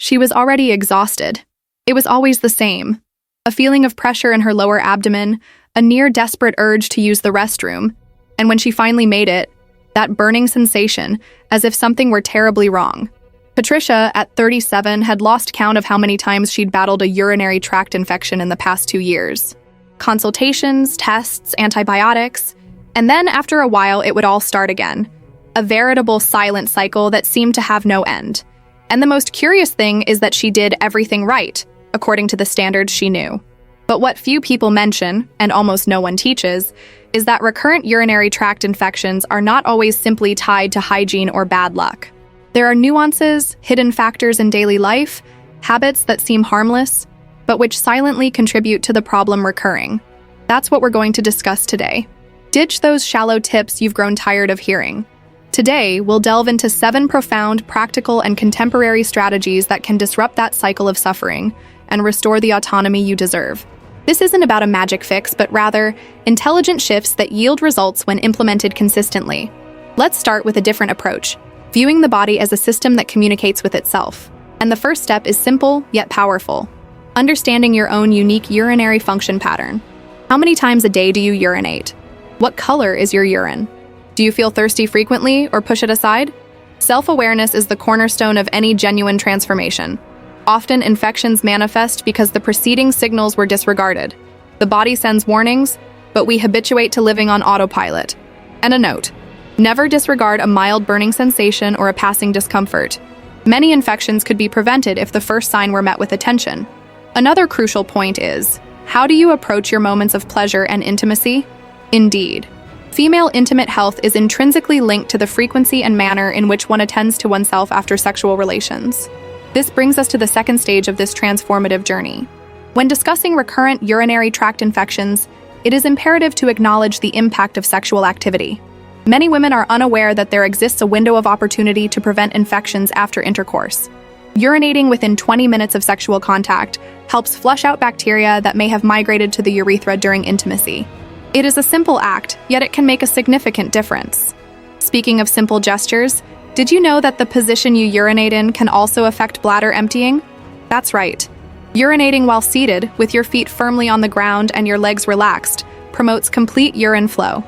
She was already exhausted. It was always the same. A feeling of pressure in her lower abdomen, a near-desperate urge to use the restroom, and when she finally made it, that burning sensation, as if something were terribly wrong. Patricia, at 37, had lost count of how many times she'd battled a urinary tract infection in the past 2 years. Consultations, tests, antibiotics, and then after a while it would all start again. A veritable silent cycle that seemed to have no end. And the most curious thing is that she did everything right, according to the standards she knew. But what few people mention, and almost no one teaches, is that recurrent urinary tract infections are not always simply tied to hygiene or bad luck. There are nuances, hidden factors in daily life, habits that seem harmless, but which silently contribute to the problem recurring. That's what we're going to discuss today. Ditch those shallow tips you've grown tired of hearing. Today, we'll delve into 7 profound, practical, and contemporary strategies that can disrupt that cycle of suffering and restore the autonomy you deserve. This isn't about a magic fix, but rather intelligent shifts that yield results when implemented consistently. Let's start with a different approach, viewing the body as a system that communicates with itself. And the first step is simple, yet powerful. Understanding your own unique urinary function pattern. How many times a day do you urinate? What color is your urine? Do you feel thirsty frequently or push it aside? Self-awareness is the cornerstone of any genuine transformation. Often, infections manifest because the preceding signals were disregarded. The body sends warnings, but we habituate to living on autopilot. And a note: never disregard a mild burning sensation or a passing discomfort. Many infections could be prevented if the first sign were met with attention. Another crucial point is, how do you approach your moments of pleasure and intimacy? Indeed, female intimate health is intrinsically linked to the frequency and manner in which one attends to oneself after sexual relations. This brings us to the second stage of this transformative journey. When discussing recurrent urinary tract infections, it is imperative to acknowledge the impact of sexual activity. Many women are unaware that there exists a window of opportunity to prevent infections after intercourse. Urinating within 20 minutes of sexual contact helps flush out bacteria that may have migrated to the urethra during intimacy. It is a simple act, yet it can make a significant difference. Speaking of simple gestures, did you know that the position you urinate in can also affect bladder emptying? That's right. Urinating while seated, with your feet firmly on the ground and your legs relaxed, promotes complete urine flow.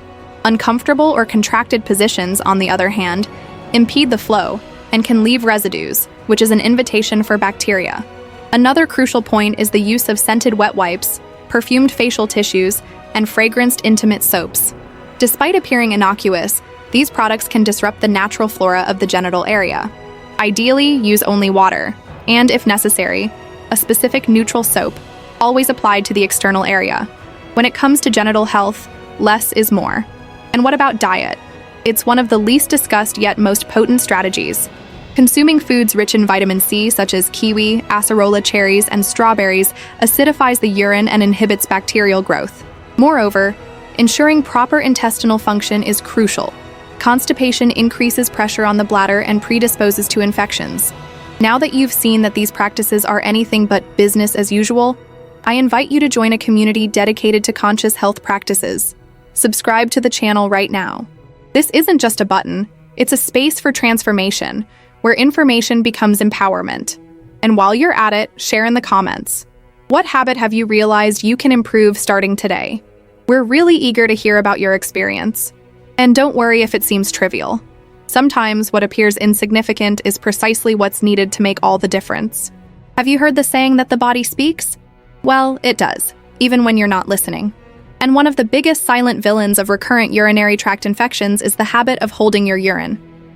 Uncomfortable or contracted positions, on the other hand, impede the flow and can leave residues, which is an invitation for bacteria. Another crucial point is the use of scented wet wipes, perfumed facial tissues, and fragranced intimate soaps. Despite appearing innocuous, these products can disrupt the natural flora of the genital area. Ideally, use only water, and if necessary, a specific neutral soap, always applied to the external area. When it comes to genital health, less is more. And what about diet? It's one of the least discussed yet most potent strategies. Consuming foods rich in vitamin C, such as kiwi, acerola cherries, and strawberries, acidifies the urine and inhibits bacterial growth. Moreover, ensuring proper intestinal function is crucial. Constipation increases pressure on the bladder and predisposes to infections. Now that you've seen that these practices are anything but business as usual, I invite you to join a community dedicated to conscious health practices. Subscribe to the channel right now. This isn't just a button, it's a space for transformation, where information becomes empowerment. And while you're at it, share in the comments. What habit have you realized you can improve starting today? We're really eager to hear about your experience. And don't worry if it seems trivial. Sometimes what appears insignificant is precisely what's needed to make all the difference. Have you heard the saying that the body speaks? Well, it does, even when you're not listening. And one of the biggest silent villains of recurrent urinary tract infections is the habit of holding your urine.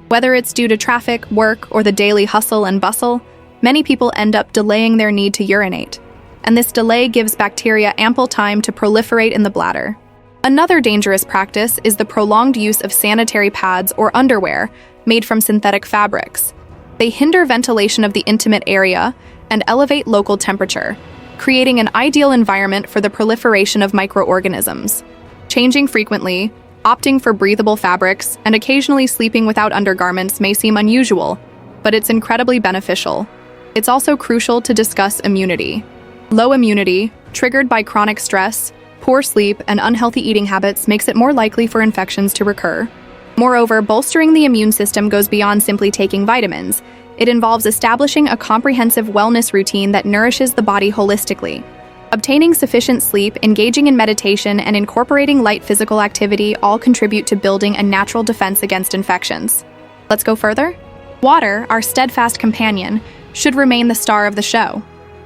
Whether it's due to traffic, work, or the daily hustle and bustle, many people end up delaying their need to urinate. And this delay gives bacteria ample time to proliferate in the bladder. Another dangerous practice is the prolonged use of sanitary pads or underwear made from synthetic fabrics. They hinder ventilation of the intimate area and elevate local temperature, creating an ideal environment for the proliferation of microorganisms. Changing frequently, opting for breathable fabrics, and occasionally sleeping without undergarments may seem unusual, but it's incredibly beneficial. It's also crucial to discuss immunity. Low immunity, triggered by chronic stress, poor sleep, and unhealthy eating habits makes it more likely for infections to recur. Moreover, bolstering the immune system goes beyond simply taking vitamins. It involves establishing a comprehensive wellness routine that nourishes the body holistically. Obtaining sufficient sleep, engaging in meditation, and incorporating light physical activity all contribute to building a natural defense against infections. Let's go further. Water, our steadfast companion, should remain the star of the show.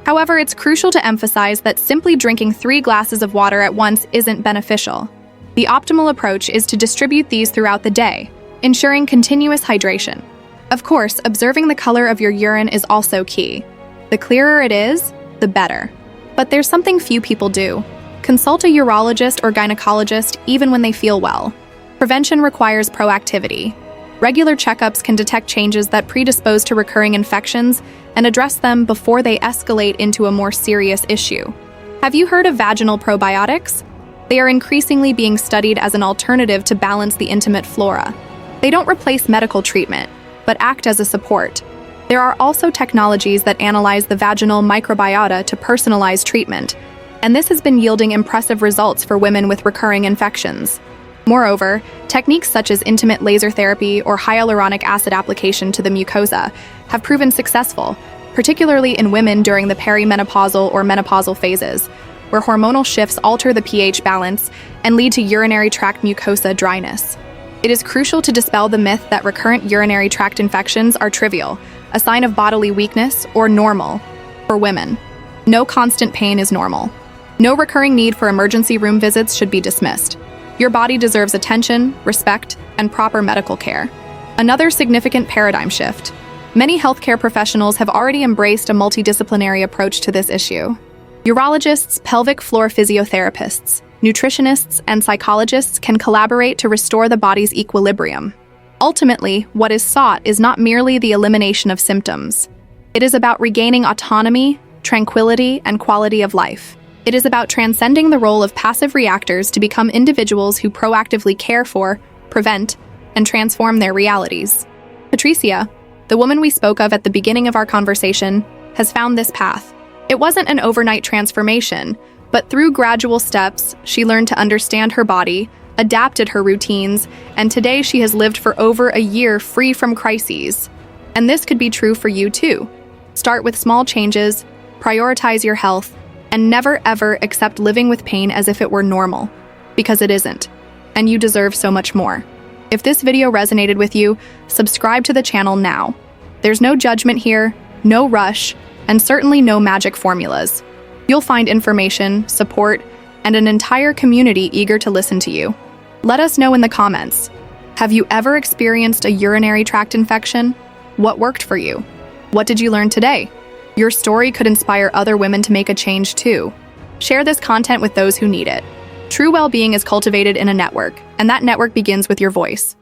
However, it's crucial to emphasize that simply drinking 3 glasses of water at once isn't beneficial. The optimal approach is to distribute these throughout the day, ensuring continuous hydration. Of course, observing the color of your urine is also key. The clearer it is, the better. But there's something few people do. Consult a urologist or gynecologist even when they feel well. Prevention requires proactivity. Regular checkups can detect changes that predispose to recurring infections and address them before they escalate into a more serious issue. Have you heard of vaginal probiotics? They are increasingly being studied as an alternative to balance the intimate flora. They don't replace medical treatment, but act as a support. There are also technologies that analyze the vaginal microbiota to personalize treatment, and this has been yielding impressive results for women with recurring infections. Moreover, techniques such as intimate laser therapy or hyaluronic acid application to the mucosa have proven successful, particularly in women during the perimenopausal or menopausal phases, where hormonal shifts alter the pH balance and lead to urinary tract mucosa dryness. It is crucial to dispel the myth that recurrent urinary tract infections are trivial, a sign of bodily weakness, or normal for women. No constant pain is normal. No recurring need for emergency room visits should be dismissed. Your body deserves attention, respect, and proper medical care. Another significant paradigm shift. Many healthcare professionals have already embraced a multidisciplinary approach to this issue. Urologists, pelvic floor physiotherapists, nutritionists, and psychologists can collaborate to restore the body's equilibrium. Ultimately, what is sought is not merely the elimination of symptoms. It is about regaining autonomy, tranquility, and quality of life. It is about transcending the role of passive reactors to become individuals who proactively care for, prevent, and transform their realities. Patricia, the woman we spoke of at the beginning of our conversation, has found this path. It wasn't an overnight transformation, but through gradual steps, she learned to understand her body, adapted her routines, and today she has lived for over a year free from crises. And this could be true for you too. Start with small changes, prioritize your health, and never ever accept living with pain as if it were normal, because it isn't, and you deserve so much more. If this video resonated with you, subscribe to the channel now. There's no judgment here, no rush, and certainly no magic formulas. You'll find information, support, and an entire community eager to listen to you. Let us know in the comments. Have you ever experienced a urinary tract infection? What worked for you? What did you learn today? Your story could inspire other women to make a change too. Share this content with those who need it. True well-being is cultivated in a network, and that network begins with your voice.